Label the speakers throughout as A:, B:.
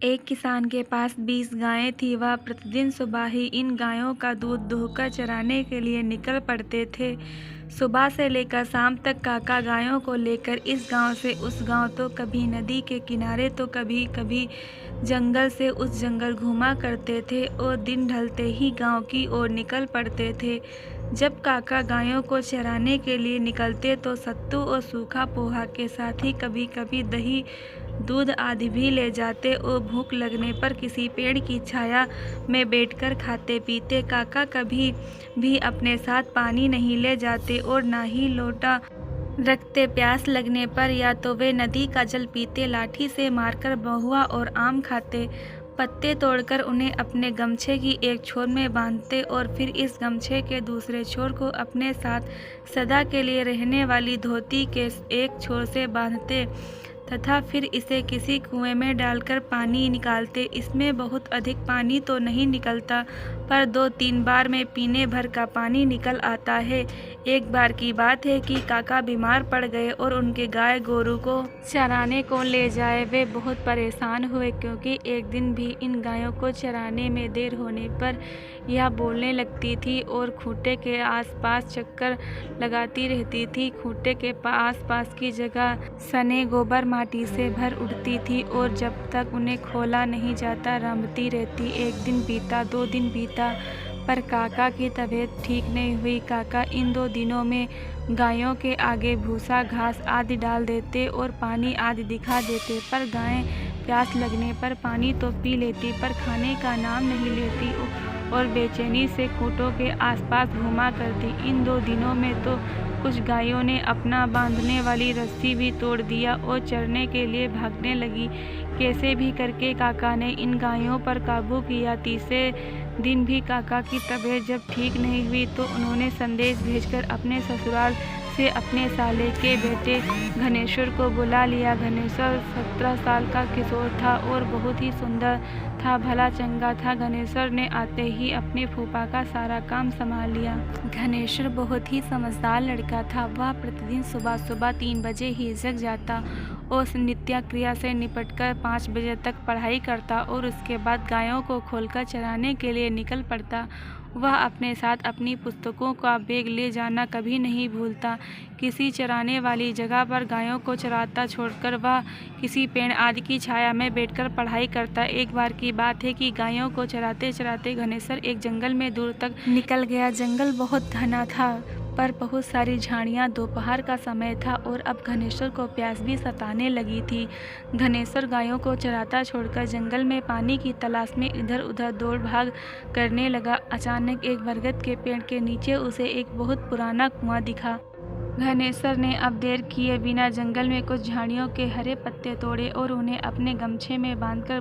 A: एक किसान के पास 20 गायें थी। वह प्रतिदिन सुबह ही इन गायों का दूध दूहकर चराने के लिए निकल पड़ते थे। सुबह से लेकर शाम तक काका गायों को लेकर इस गांव से उस गांव, तो कभी नदी के किनारे तो कभी कभी जंगल से उस जंगल घूमा करते थे और दिन ढलते ही गांव की ओर निकल पड़ते थे। जब काका गायों को चराने के लिए निकलते तो सत्तू और सूखा पोहा के साथ ही कभी कभी दही, दूध आदि भी ले जाते और भूख लगने पर किसी पेड़ की छाया में बैठकर खाते पीते। काका कभी भी अपने साथ पानी नहीं ले जाते और ना ही लोटा रखते। प्यास लगने पर या तो वे नदी का जल पीते, लाठी से मारकर महुआ और आम खाते, पत्ते तोड़कर उन्हें अपने गमछे की एक छोर में बांधते और फिर इस गमछे के दूसरे छोर को अपने साथ सदा के लिए रहने वाली धोती के एक छोर से बांधते तथा फिर इसे किसी कुएं में डालकर पानी निकालते। इसमें बहुत अधिक पानी तो नहीं निकलता, पर 2-3 बार में पीने भर का पानी निकल आता है। एक बार की बात है कि काका बीमार पड़ गए और उनके गाय गोरू को चराने को ले जाए। वे बहुत परेशान हुए क्योंकि एक दिन भी इन गायों को चराने में देर होने पर यह बोलने लगती थी और खूंटे के आसपास चक्कर लगाती रहती थी। खूंटे के आसपास की जगह सने गोबर माटी से भर उठती थी और जब तक उन्हें खोला नहीं जाता रमती रहती। एक दिन बीता, 2 दिन बीता, पर काका की तबीयत ठीक नहीं हुई। काका इन 2 दिनों में गायों के आगे भूसा, घास आदि डाल देते और पानी आदि दिखा देते, पर गायें प्यास लगने पर पानी तो पी लेती, पर खाने का नाम नहीं लेती और बेचैनी से खूंटों के आसपास घूमा करती। इन 2 दिनों में तो कुछ गायों ने अपना बांधने वाली रस्सी भी तोड़ दिया और चरने के लिए भागने लगी। कैसे भी करके काका ने इन गायों पर काबू किया। तीसरे दिन भी काका की तबीयत जब ठीक नहीं हुई तो उन्होंने संदेश भेजकर अपने ससुराल से अपने साले के बेटे घनेश्वर को बुला लिया। घनेश्वर 17 साल का किशोर था और बहुत ही सुंदर था, भला चंगा था। घनेश्वर ने आते ही अपने फूफा का सारा काम संभाल लिया। घनेश्वर बहुत ही समझदार लड़का था। वह प्रतिदिन सुबह सुबह 3 बजे ही जग जाता और नित्य क्रिया से निपटकर 5 बजे तक पढ़ाई करता और उसके बाद गायों को खोलकर चराने के लिए निकल पड़ता। वह अपने साथ अपनी पुस्तकों का बैग ले जाना कभी नहीं भूलता। किसी चराने वाली जगह पर गायों को चराता छोड़कर वह किसी पेड़ आदि की छाया में बैठकर पढ़ाई करता। एक बार की बात है कि गायों को चराते चराते घनेश्वर एक जंगल में दूर तक निकल गया। जंगल बहुत घना था पर बहुत सारी झाड़ियाँ। दोपहर का समय था और अब घनेश्वर को प्यास भी सताने लगी थी। घनेश्वर गायों को चराता छोड़कर जंगल में पानी की तलाश में इधर उधर दौड़ भाग करने लगा। अचानक एक बरगद के पेड़ के नीचे उसे एक बहुत पुराना कुआं दिखा। घनेश्वर ने अब देर किए बिना जंगल में कुछ झाड़ियों के हरे पत्ते तोड़े और उन्हें अपने गमछे में बांधकर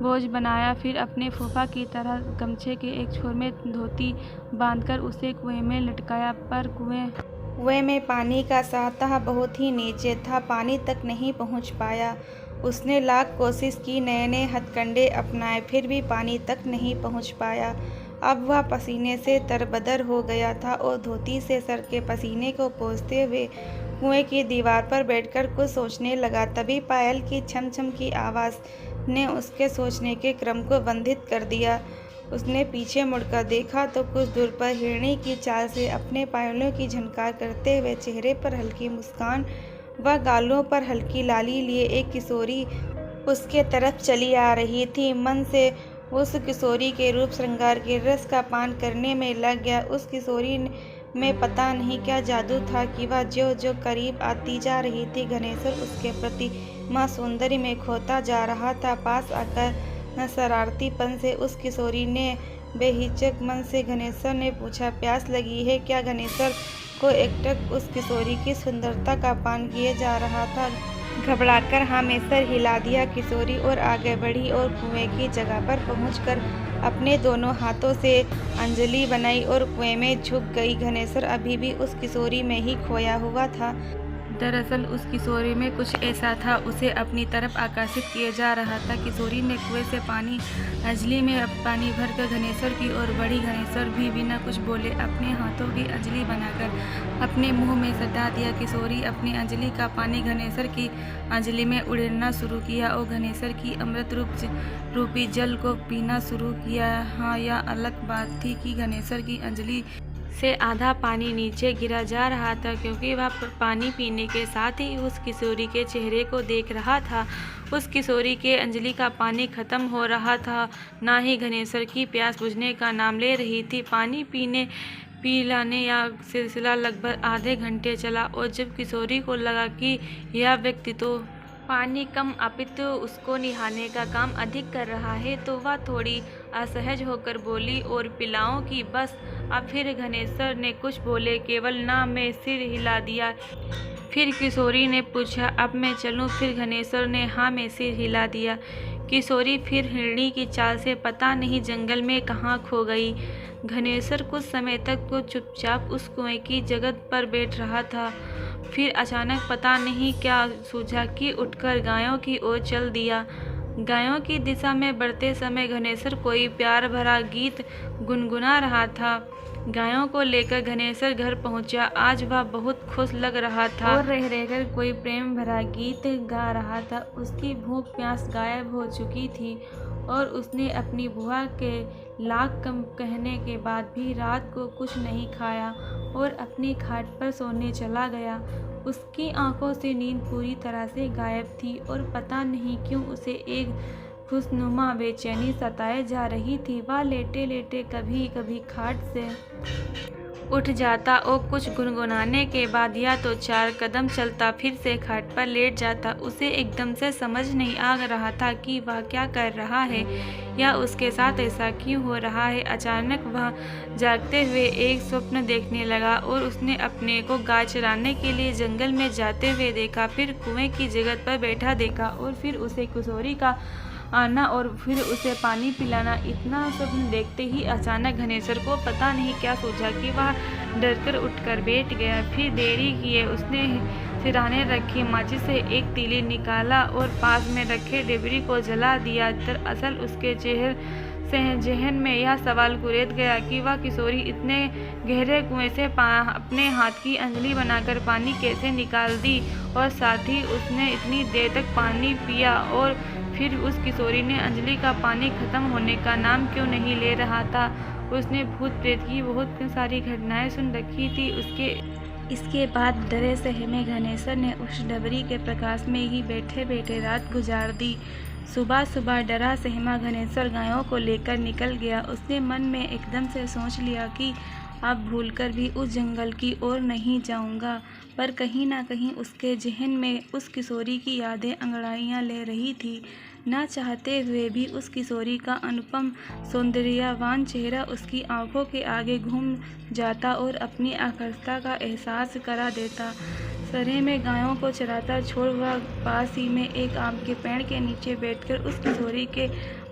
A: बोझ बनाया। फिर अपने फूफा की तरह गमछे के एक छोर में धोती बांधकर उसे कुएं में लटकाया, पर कुएं में पानी का सतह बहुत ही नीचे था, पानी तक नहीं पहुंच पाया। उसने लाख कोशिश की, नए नए हथकंडे अपनाए, फिर भी पानी तक नहीं पहुंच पाया। अब वह पसीने से तरबदर हो गया था और धोती से सर के पसीने को पोंछते हुए कुएं की दीवार पर बैठकर कुछ सोचने लगा। तभी पायल की छम छम की आवाज़ ने उसके सोचने के क्रम को बंधित कर दिया। उसने पीछे मुड़कर देखा तो कुछ दूर पर हिरणी की चाल से अपने पायलों की झनकार करते हुए, चेहरे पर हल्की मुस्कान व गालों पर हल्की लाली लिए एक किशोरी उसके तरफ चली आ रही थी। मन से उस किशोरी के रूप श्रृंगार के रस का पान करने में लग गया। उस किशोरी में पता नहीं क्या जादू था कि वह जो जो करीब आती जा रही थी, घनेश्वर उसके प्रति माँ सौंदर्य में खोता जा रहा था। पास आकर शरारतीपन से उस किशोरी ने बेहिचक मन से घनेश्वर ने पूछा, प्यास लगी है क्या? घनेश्वर को एकटक उस किशोरी की सुंदरता का पान किए जा रहा था। घबराकर हाँ में सर हिला दिया। किशोरी और आगे बढ़ी और कुएं की जगह पर पहुंचकर अपने दोनों हाथों से अंजलि बनाई और कुएं में झुक गई। घनेश्वर अभी भी उस किशोरी में ही खोया हुआ था। दरअसल उस किशोरी में कुछ ऐसा था, उसे अपनी तरफ आकर्षित किया जा रहा था। किशोरी ने कुएं से पानी अंजलि में पानी भरकर घनेश्वर की ओर बढ़ी। घनेश्वर भी बिना कुछ बोले अपने हाथों की अंजलि बनाकर अपने मुंह में सटा दिया। किशोरी अपनी अंजलि का पानी घनेश्वर की अंजलि में उड़ेलना शुरू किया और घनेश्वर की अमृत रूपी जल को पीना शुरू किया। हाँ, यह अलग बात थी कि घनेश्वर की अंजलि से आधा पानी नीचे गिरा जा रहा था, क्योंकि वह पानी पीने के साथ ही उस किशोरी के चेहरे को देख रहा था। उस किशोरी के अंजलि का पानी खत्म हो रहा था, ना ही घनेश्वर की प्यास बुझने का नाम ले रही थी। पानी पिलाने या सिलसिला लगभग आधे घंटे चला और जब किशोरी को लगा कि यह व्यक्ति तो पानी कम अपितु उसको निहारने का काम अधिक कर रहा है, तो वह थोड़ी असहज होकर बोली, और पिलाऊं कि बस। अब फिर घनेश्वर ने कुछ बोले, केवल ना में सिर हिला दिया। फिर किशोरी ने पूछा, अब मैं चलूं? फिर घनेश्वर ने हाँ में सिर हिला दिया। किशोरी फिर हिरणी की चाल से पता नहीं जंगल में कहाँ खो गई। घनेश्वर कुछ समय तक तो चुपचाप उस कुएं की जगह पर बैठ रहा था। फिर अचानक पता नहीं क्या सूझा कि उठकर गायों की ओर चल दिया। गायों की दिशा में बढ़ते समय घनेश्वर कोई प्यार भरा गीत गुनगुना रहा था। गायों को लेकर घनेश्वर घर पहुंचा। आज वह बहुत खुश लग रहा था और रह रहकर कोई प्रेम भरा गीत गा रहा था। उसकी भूख प्यास गायब हो चुकी थी और उसने अपनी बुआ के लाख कम कहने के बाद भी रात को कुछ नहीं खाया और अपनी खाट पर सोने चला गया। उसकी आंखों से नींद पूरी तरह से गायब थी और पता नहीं क्यों उसे एक खुशनुमा बेचैनी सताए जा रही थी। वह लेटे लेटे कभी कभी खाट से उठ जाता और कुछ गुनगुनाने के बाद या तो 4 कदम चलता, फिर से खाट पर लेट जाता। उसे एकदम से समझ नहीं आ रहा था कि वह क्या कर रहा है या उसके साथ ऐसा क्यों हो रहा है। अचानक वह जागते हुए एक स्वप्न देखने लगा और उसने अपने को गाय चराने के लिए जंगल में जाते हुए देखा। फिर कुएं की जगह पर बैठा देखा और फिर उसे किशोरी का आना और फिर उसे पानी पिलाना। इतना स्वप्न देखते ही अचानक घनेश्वर को पता नहीं क्या सूझा कि वह डरकर उठकर बैठ गया। फिर देरी किए उसने सिरहाने रखी माचिस से एक तीली निकाला और पास में रखे डिबरी को जला दिया। दरअसल उसके जहन में यह सवाल कुरेद गया कि वह किशोरी इतने गहरे कुएं से अपने हाथ की अंजलि बनाकर पानी कैसे निकाल दी, और साथ ही उसने इतनी देर तक पानी पिया और फिर उस किशोरी ने अंजलि का पानी खत्म होने का नाम क्यों नहीं ले रहा था। उसने भूत प्रेत की बहुत सारी घटनाएं सुन रखी थी। इसके बाद डरे सहमे घनेश्वर ने उस डबरी के प्रकाश में ही बैठे बैठे रात गुजार दी। सुबह सुबह डरा सहमा घनेश्वर गायों को लेकर निकल गया। उसने मन में एकदम से सोच लिया कि अब भूलकर भी उस जंगल की ओर नहीं जाऊंगा, पर कहीं ना कहीं उसके जहन में उस किशोरी की यादें अंगड़ाइयां ले रही थी। ना चाहते हुए भी उस किशोरी का अनुपम सौंदर्यवान चेहरा उसकी आंखों के आगे घूम जाता और अपनी आकर्षता का एहसास करा देता। सरे में गायों को चराता छोड़ वह पास ही में एक आम के पेड़ के नीचे बैठकर उस किशोरी के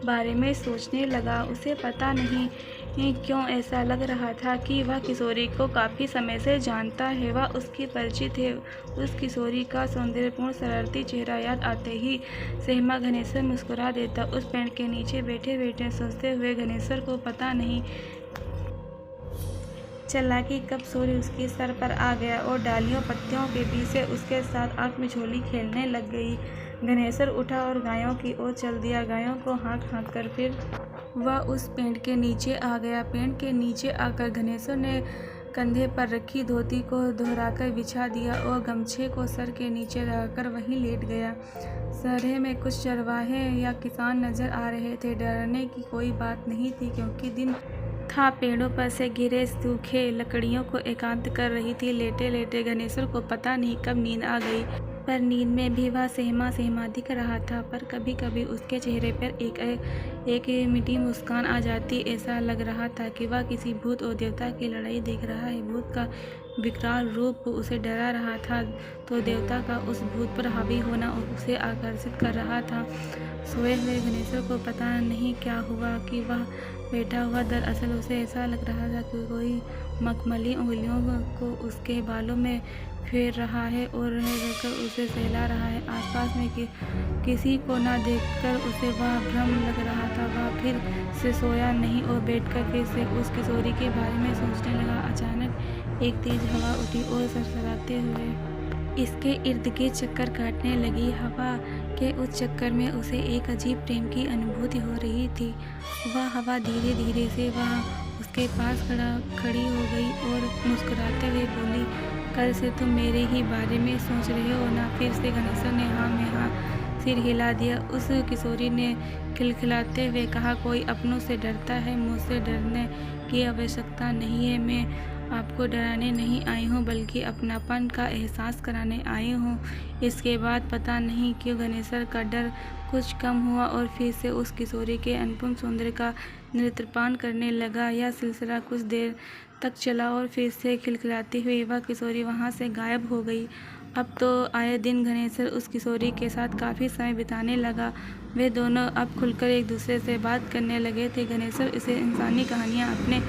A: बारे में सोचने लगा। उसे पता नहीं क्यों ऐसा लग रहा था कि वह किशोरी को काफ़ी समय से जानता है, वह उसकी परिचित है। उस किशोरी का सौंदर्यपूर्ण शरारती चेहरा याद आते ही सहमा घनेश्वर मुस्कुरा देता। उस पेड़ के नीचे बैठे बैठे सोचते हुए घनेश्वर को पता नहीं चला कि कब सूर्य उसके सर पर आ गया और डालियों पत्तियों के बीच से उसके साथ आँख मिचौली खेलने लग गई। घनेश्वर उठा और गायों की ओर चल दिया। गायों को हाँक हाँक कर फिर वह उस पेड़ के नीचे आ गया। पेड़ के नीचे आकर घनेश्वर ने कंधे पर रखी धोती को दोहराकर बिछा दिया और गमछे को सर के नीचे रखकर वहीं लेट गया। सरे में कुछ चरवाहे या किसान नजर आ रहे थे। डरने की कोई बात नहीं थी, क्योंकि दिन था। पेड़ों पर से गिरे सूखे लकड़ियों को एकांत कर रही थी। लेटे लेटे घनेश्वर को पता नहीं कब नींद आ गई, पर नींद में भी वह सहमा दिख रहा था। पर कभी कभी उसके चेहरे पर एक मीठी मुस्कान आ जाती। ऐसा लग रहा था कि वह किसी भूत और देवता की लड़ाई देख रहा है। भूत का विकराल रूप उसे डरा रहा था, तो देवता का उस भूत पर हावी होना उसे आकर्षित कर रहा था। सोए हुए गणेशर को पता नहीं क्या हुआ कि वह बैठा हुआ दरअसल उसे ऐसा लग रहा था कि कोई मखमली उंगलियों को उसके बालों में फेर रहा है और रह रहकर उसे सहला रहा है। आसपास में किसी को न देखकर उसे वह भ्रम लग रहा था। वह फिर से सोया नहीं और बैठकर फिर से उस किशोरी के बारे में सोचने लगा। अचानक एक तेज हवा उठी और सरसराते हुए इसके इर्द गिर्द चक्कर काटने लगी। हवा के उस चक्कर में उसे एक अजीब प्रेम की अनुभूति हो रही थी। वह हवा धीरे धीरे से वह उसके पास खड़ी हो गई और मुस्कुराते हुए बोली, कल से तुम मेरे ही बारे में सोच रहे हो ना? फिर से गणेशर ने हाँ में हाँ सिर हिला दिया। उस किशोरी ने खिलखिलाते हुए कहा, कोई अपनों से डरता है? मुझसे डरने की आवश्यकता नहीं है। मैं आपको डराने नहीं आई हूँ बल्कि अपनापन का एहसास कराने आई हूँ। इसके बाद पता नहीं क्यों गणेशर का डर कुछ कम हुआ और फिर से उस किशोरी के अनुपम सौंदर्य का नेत्रपान करने लगा। यह सिलसिला कुछ देर तक चला और फिर से खिलखिलाती हुई वह किशोरी वहाँ से गायब हो गई। अब तो आए दिन गणेशर उस किशोरी के साथ काफ़ी समय बिताने लगा। वे दोनों अब खुलकर एक दूसरे से बात करने लगे थे। गणेशर उसे इंसानी कहानियाँ, अपने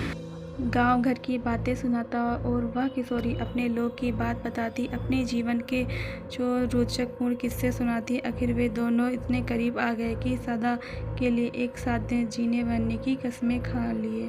A: गांव घर की बातें सुनाता और वह किशोरी अपने लोग की बात बताती, अपने जीवन के जो रोचकपूर्ण किस्से सुनाती। आखिर वे दोनों इतने करीब आ गए कि सदा के लिए एक साथ जीने मरने की कस्में खा लिए।